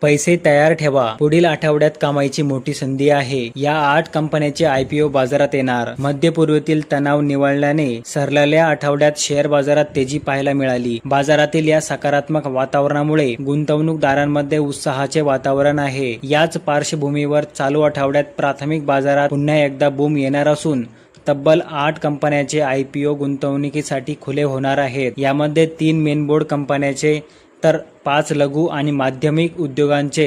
पैसे तयार ठेवा, पुढील आठवड्यात कमाईची मोठी संधी आहे. या 8 कंपन्यांचे IPO बाजारात येणार. मध्य पूर्वेतील तणाव निवळल्याने सरलेल्या आठवड्यात शेअर बाजारात तेजी पाहायला मिळाली. बाजारातील या सकारात्मक वातावरणामुळे गुंतवणूकदारांमध्ये उत्साहाचे वातावरण आहे. याच पार्श्वभूमीवर चालू आठवड्यात प्राथमिक बाजारात पुन्हा एकदा बूम येणार असून तब्बल 8 कंपन्यांचे IPO गुंतवणुकीसाठी खुले होणार आहेत. यामध्ये 3 मेनबोर्ड कंपन्यांचे तर 5 लघु आणि माध्यमिक उद्योगांचे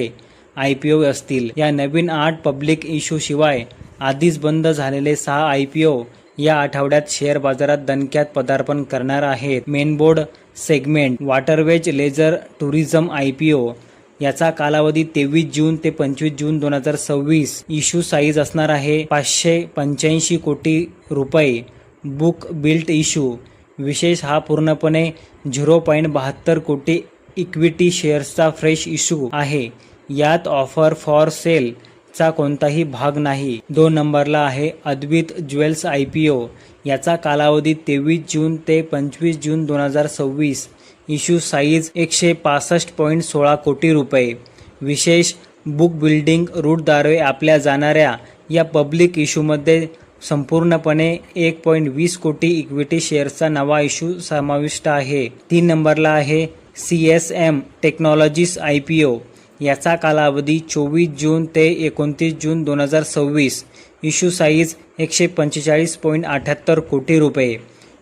IPO असतील. या नवीन 8 पब्लिक इश्यू शिवाय आधीच बंद झालेले 6 IPO या आठवड्यात शेअर बाजारात दणक्यात पदार्पण करणार आहेत. Mainboard segment waterways leisure tourism IPO याचा कालावधी 23 जून ते 25 जून 2026. इश्यू साईज असणार आहे 585 कोटी रुपये. बुक बिल्ट इश्यू विशेष हा पूर्णपणे 0.72 कोटी इक्विटी शेअर्सचा फ्रेश इश्यू आहे. यात ऑफर फॉर सेल चा कोणताही भाग नाही. 2 नंबरला आहे अद्वित ज्वेल्स IPO याचा कालावधी 23 जून ते 25 जून 2026. इश्यू साईज 165.16 कोटी रुपये. विशेष बुक बिल्डिंग रूटद्वारे आपल्या जाणाऱ्या या पब्लिक इश्यूमध्ये संपूर्णपणे 1.20 कोटी इक्विटी शेअर्सचा नवा इश्यू समाविष्ट आहे. 3 नंबरला आहे CSM टेक्नॉलॉजीज IPO याचा कालावधी 24 जून ते 29 जून 2026. इश्यू साईज 145.78 कोटी रुपये.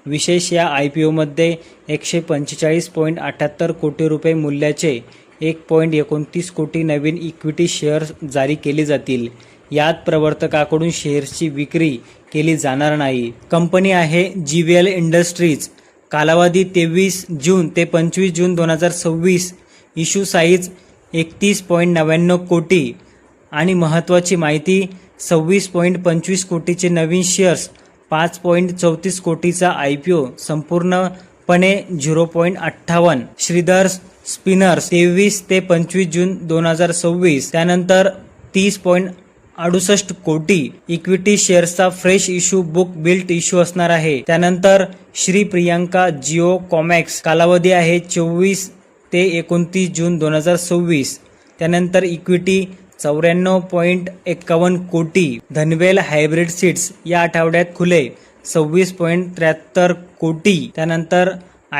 विशेष या IPO मध्ये 145.78 कोटी रुपये मूल्याचे 1.29 कोटी नवीन इक्विटी शेअर्स जारी केले जातील. यात प्रवर्तकाकडून शेअर्सची विक्री केली जाणार नाही. कंपनी आहे GVL इंडस्ट्रीज. कालावधी 23 जून ते 25 जून 2026. इश्यू साईज 31.99 कोटी आणि महत्त्वाची माहिती 26.25 कोटीचे नवीन शेअर्स. 5.34 कोटीचा IPO संपूर्णपणे 0.58. श्रीधर्स स्पिनर्स 23 ते 25 जून 2026. त्यानंतर 30.68 कोटी इक्विटी शेअर्सचा fresh issue book built issue असणार आहे. त्यानंतर श्री प्रियांका जिओ कॉमॅक्स कालावधी आहे 24 ते 29 जून 2026. त्यानंतर इक्विटी 94.51 कोटी. धनवेल हायब्रिड सीड्स या आठवड्यात खुले 26.73 कोटी. त्यानंतर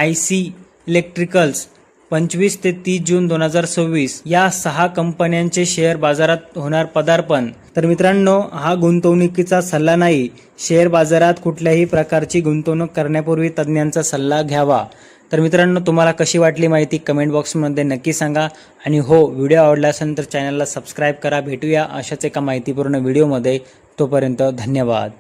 IC इलेक्ट्रिकल्स 25 ते 30 जून 2026. या 6 कंपन्यांचे शेअर बाजारात होणार पदार्पण. तर मित्रांनो, हा गुंतवणुकीचा सल्ला नाही. शेअर बाजारात कुठल्याही प्रकारची गुंतवणूक करण्यापूर्वी तज्ज्ञांचा सल्ला घ्यावा. तर मित्रांनो, तुम्हाला कशी वाटली माहिती कमेंट बॉक्समध्ये नक्की सांगा. आणि हो, व्हिडिओ आवडला असेल तर चॅनलला सबस्क्राईब करा. भेटूया अशाच एका माहितीपूर्ण व्हिडिओमध्ये. तोपर्यंत धन्यवाद.